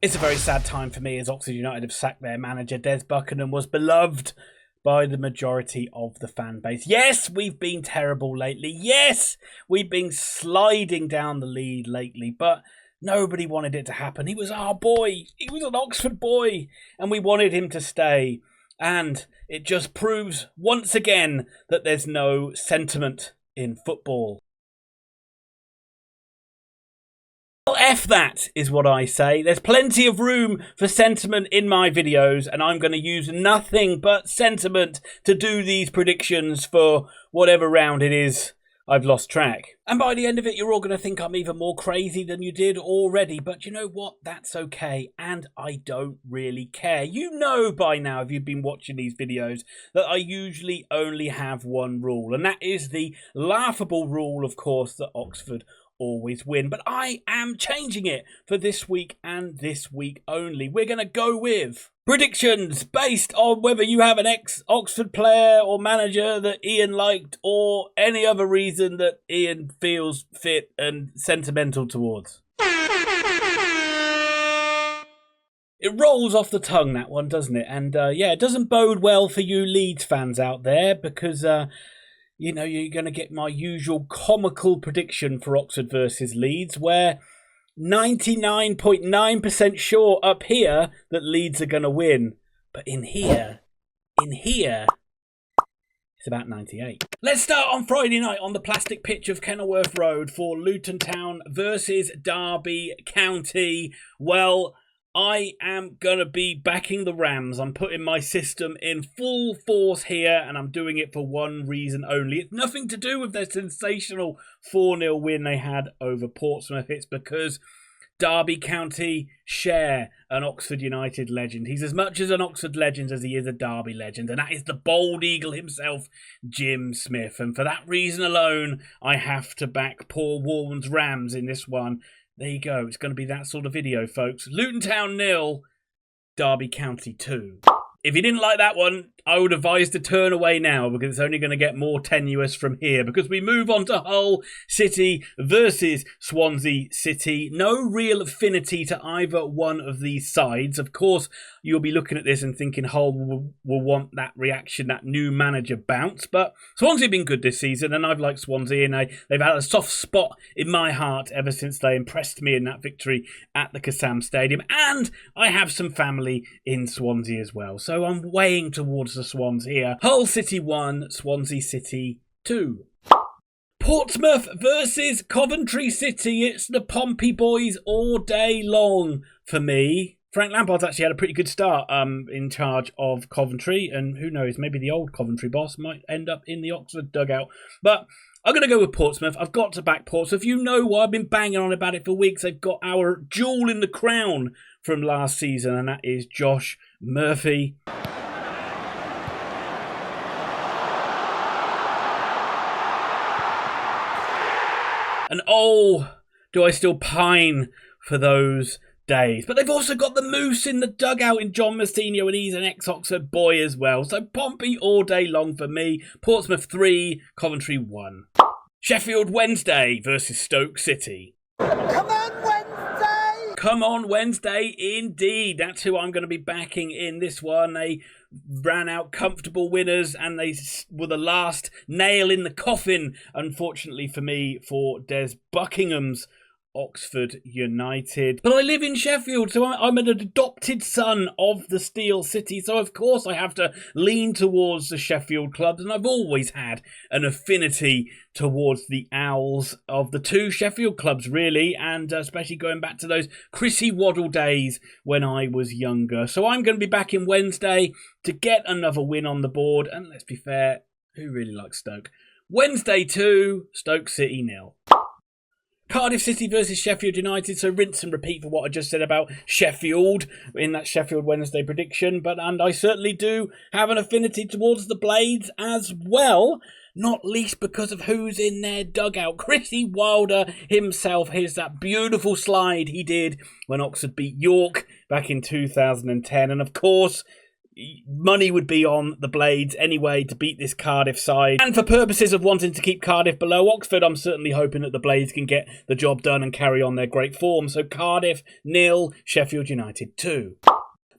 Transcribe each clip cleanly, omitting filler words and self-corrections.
It's a very sad time for me as Oxford United have sacked their manager. Des Buckingham was beloved by the majority of the fan base. Yes, we've been terrible lately. Yes, we've been sliding down the lead lately, but nobody wanted it to happen. He was our boy. He was an Oxford boy, and we wanted him to stay. And it just proves once again that there's no sentiment in football. Well, F that is what I say. There's plenty of room for sentiment in my videos, and I'm going to use nothing but sentiment to do these predictions for whatever round it is I've lost track. And by the end of it, you're all going to think I'm even more crazy than you did already. But you know what? That's okay. And I don't really care. You know by now, if you've been watching these videos, that I usually only have one rule. And that is the laughable rule, of course, that Oxford always win. But I am changing it for this week and this week only. We're going to go with predictions based on whether you have an ex-Oxford player or manager that Ian liked or any other reason that Ian feels fit and sentimental towards. It rolls off the tongue, that one, doesn't it? And yeah, it doesn't bode well for you Leeds fans out there because you know, you're going to get my usual comical prediction for Oxford versus Leeds, where 99.9% sure up here that Leeds are going to win. But in here, it's about 98. Let's start on Friday night on the plastic pitch of Kenilworth Road for Luton Town versus Derby County. Well, I am going to be backing the Rams. I'm putting my system in full force here, and I'm doing it for one reason only. It's nothing to do with their sensational 4-0 win they had over Portsmouth. It's because Derby County share an Oxford United legend. He's as much as an Oxford legend as he is a Derby legend, and that is the bold eagle himself, Jim Smith. And for that reason alone, I have to back poor Warren's Rams in this one. There you go. It's going to be that sort of video, folks. Luton Town 0, Derby County 2. If you didn't like that one, I would advise to turn away now because it's only going to get more tenuous from here because we move on to Hull City versus Swansea City. No real affinity to either one of these sides. Of course, you'll be looking at this and thinking Hull will want that reaction, that new manager bounce. But Swansea have been good this season and I've liked Swansea and they've had a soft spot in my heart ever since they impressed me in that victory at the Kassam Stadium. And I have some family in Swansea as well. So I'm weighing towards the Swans here. Hull City 1, Swansea City 2. Portsmouth versus Coventry City. It's the Pompey boys all day long for me. Frank Lampard's actually had a pretty good start in charge of Coventry, and who knows, maybe the old Coventry boss might end up in the Oxford dugout. But I'm going to go with Portsmouth. I've got to back Portsmouth. You know why I've been banging on about it for weeks. They've got our jewel in the crown from last season, and that is Josh Murphy. And oh, do I still pine for those days. But they've also got the Moose in the dugout in John Moutinho, and he's an ex-Oxford boy as well. So Pompey all day long for me. Portsmouth 3, Coventry 1. Sheffield Wednesday versus Stoke City. Come on, Wednesday! Come on, Wednesday, indeed. That's who I'm going to be backing in this one. They ran out comfortable winners and they were the last nail in the coffin, unfortunately for me, for Des Buckingham's Oxford United. But I live in Sheffield, so I'm an adopted son of the Steel City, so of course I have to lean towards the Sheffield clubs, and I've always had an affinity towards the Owls of the two Sheffield clubs, really, and especially going back to those Chrissy Waddle days when I was younger. So I'm going to be back in Wednesday to get another win on the board, and let's be fair, who really likes Stoke? Wednesday 2, Stoke City 0. Cardiff City versus Sheffield United, so rinse and repeat for what I just said about Sheffield in that Sheffield Wednesday prediction, and I certainly do have an affinity towards the Blades as well, not least because of who's in their dugout. Chrissy Wilder himself. Here's that beautiful slide he did when Oxford beat York back in 2010, and of course, money would be on the Blades anyway to beat this Cardiff side. And for purposes of wanting to keep Cardiff below Oxford, I'm certainly hoping that the Blades can get the job done and carry on their great form. So Cardiff 0, Sheffield United 2.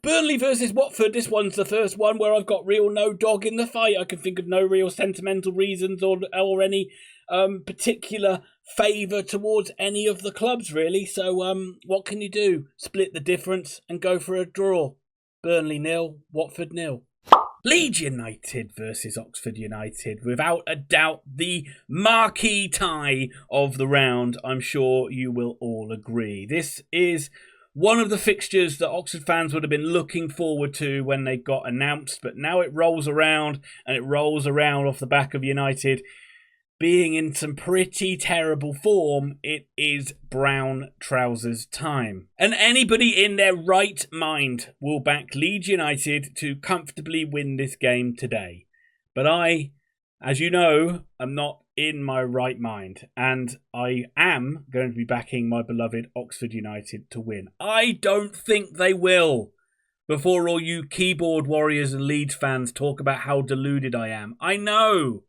Burnley versus Watford. This one's the first one where I've got real no dog in the fight. I can think of no real sentimental reasons or any particular favour towards any of the clubs, really. So what can you do? Split the difference and go for a draw. Burnley 0, Watford 0. Leeds United versus Oxford United. Without a doubt, the marquee tie of the round. I'm sure you will all agree. This is one of the fixtures that Oxford fans would have been looking forward to when they got announced, but now it rolls around, and it rolls around off the back of United being in some pretty terrible form. It is brown trousers time. And anybody in their right mind will back Leeds United to comfortably win this game today. But I, as you know, am not in my right mind, and I am going to be backing my beloved Oxford United to win. I don't think they will. Before all you keyboard warriors and Leeds fans talk about how deluded I am. I know.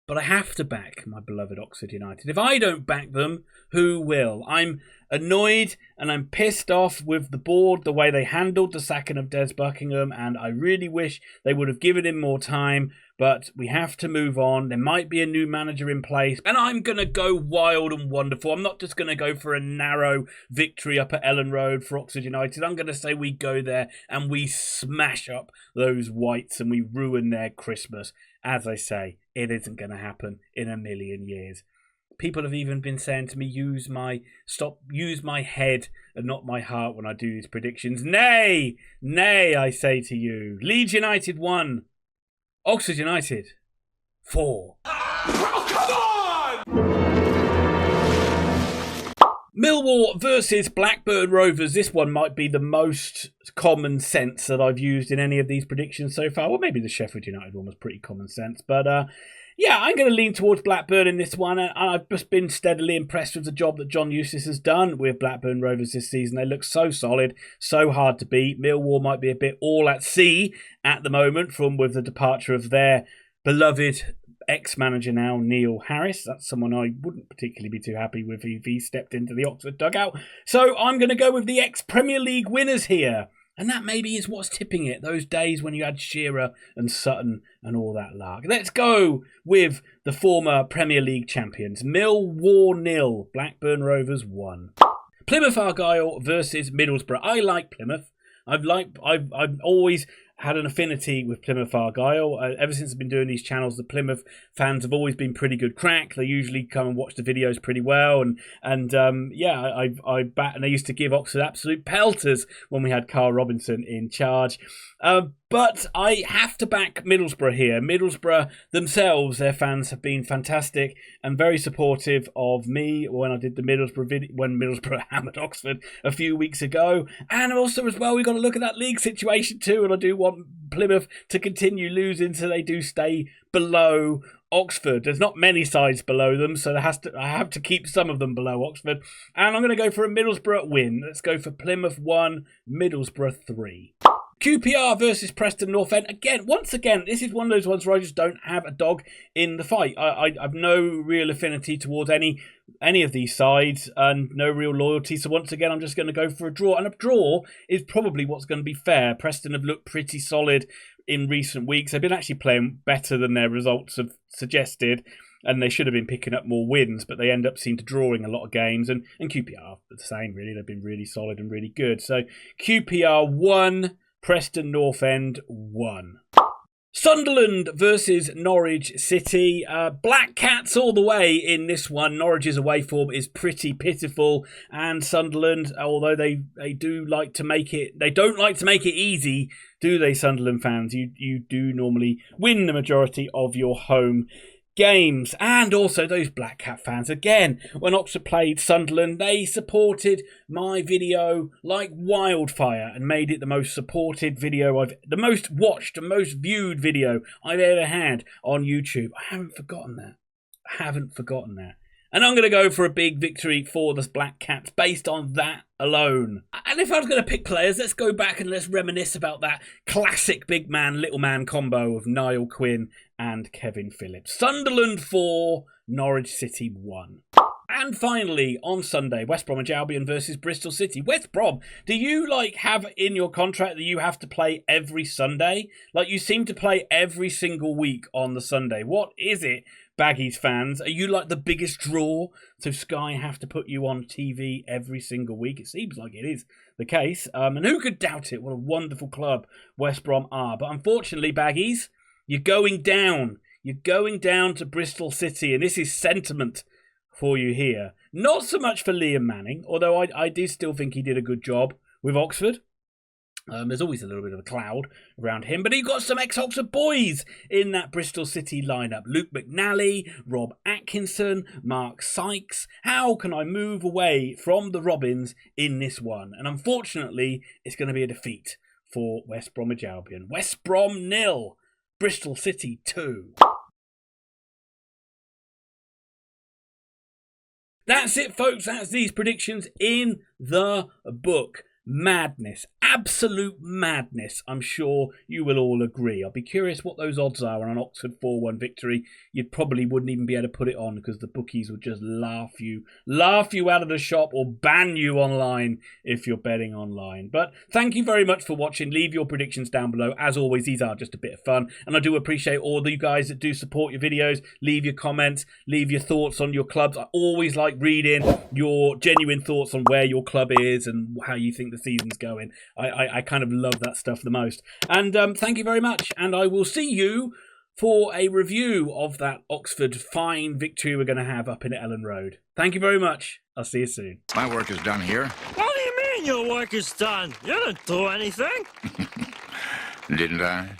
But I have to back my beloved Oxford United. If I don't back them, who will? I'm annoyed and I'm pissed off with the board, the way they handled the sacking of Des Buckingham, and I really wish they would have given him more time, but we have to move on. There might be a new manager in place, and I'm going to go wild and wonderful. I'm not just going to go for a narrow victory up at Ellen Road for Oxford United. I'm going to say we go there and we smash up those whites and we ruin their Christmas. As I say, it isn't going to happen in a million years. People have even been saying to me, use my head and not my heart when I do these predictions. Nay, I say to you. Leeds United 1, Oxford United 4. Oh, come on! Millwall versus Blackburn Rovers. This one might be the most common sense that I've used in any of these predictions so far. Well, maybe the Sheffield United one was pretty common sense. But yeah, I'm going to lean towards Blackburn in this one. And I've just been steadily impressed with the job that John Eustace has done with Blackburn Rovers this season. They look so solid, so hard to beat. Millwall might be a bit all at sea at the moment with the departure of their beloved ex-manager now, Neil Harris. That's someone I wouldn't particularly be too happy with if he stepped into the Oxford dugout. So I'm going to go with the ex-Premier League winners here. And that maybe is what's tipping it. Those days when you had Shearer and Sutton and all that lark. Let's go with the former Premier League champions. Millwall 0, Blackburn Rovers 1. Plymouth Argyle versus Middlesbrough. I like Plymouth. I've always had an affinity with Plymouth Argyle. Ever since I've been doing these channels, the Plymouth fans have always been pretty good crack. They usually come and watch the videos pretty well. And I bat, and they used to give Oxford absolute pelters when we had Carl Robinson in charge. But I have to back Middlesbrough here. Middlesbrough themselves, their fans have been fantastic and very supportive of me when I did the Middlesbrough video, when Middlesbrough hammered Oxford a few weeks ago. And also as well, we've got to look at that league situation too. And I do want Plymouth to continue losing so they do stay below Oxford. There's not many sides below them, so I have to keep some of them below Oxford. And I'm going to go for a Middlesbrough win. Let's go for Plymouth 1, Middlesbrough 3. QPR versus Preston North End. Once again, this is one of those ones where I just don't have a dog in the fight. I've no real affinity towards any of these sides and no real loyalty. So once again, I'm just going to go for a draw. And a draw is probably what's going to be fair. Preston have looked pretty solid in recent weeks. They've been actually playing better than their results have suggested. And they should have been picking up more wins, but they end up seem to drawing a lot of games. And QPR are the same, really. They've been really solid and really good. So QPR 1, Preston North End 1. Sunderland versus Norwich City. Black Cats all the way in this one. Norwich's away form is pretty pitiful, and Sunderland, although they do like to make it, they don't like to make it easy, do they, Sunderland fans? You do normally win the majority of your home games. And also those Black Cat fans, again, when Oxford played Sunderland, they supported my video like wildfire and made it the most supported video the most watched and most viewed video I've ever had on YouTube. I haven't forgotten that. And I'm going to go for a big victory for the Black Cats based on that alone. And if I was going to pick players, let's go back and let's reminisce about that classic big man, little man combo of Niall Quinn and Kevin Phillips. Sunderland 4, Norwich City 1. And finally, on Sunday, West Bromwich Albion versus Bristol City. West Brom, do you have in your contract that you have to play every Sunday? You seem to play every single week on the Sunday. What is it, Baggies fans? Are you the biggest draw? So Sky have to put you on TV every single week? It seems like it is the case. And who could doubt it? What a wonderful club West Brom are. But unfortunately, Baggies, you're going down. You're going down to Bristol City. And this is sentiment for you here. Not so much for Liam Manning, although I do still think he did a good job with Oxford. There's always a little bit of a cloud around him, but he got some ex-Oxford boys in that Bristol City lineup. Luke McNally, Rob Atkinson, Mark Sykes. How can I move away from the Robins in this one? And unfortunately, it's going to be a defeat for West Bromwich Albion. West Brom 0, Bristol City 2. That's it, folks. That's these predictions in the book. Madness. Absolute madness. I'm sure you will all agree. I'll be curious what those odds are on an Oxford 4-1 victory. You probably wouldn't even be able to put it on because the bookies would just laugh you out of the shop or ban you online if you're betting online. But thank you very much for watching. Leave your predictions down below. As always, these are just a bit of fun. And I do appreciate all of you guys that do support your videos. Leave your comments. Leave your thoughts on your clubs. I always like reading your genuine thoughts on where your club is and how you think the season's going. I kind of love that stuff the most. And thank you very much. And I will see you for a review of that Oxford fine victory we're going to have up in Ellen Road. Thank you very much. I'll see you soon. My work is done here. What do you mean your work is done? You didn't do anything. Didn't I?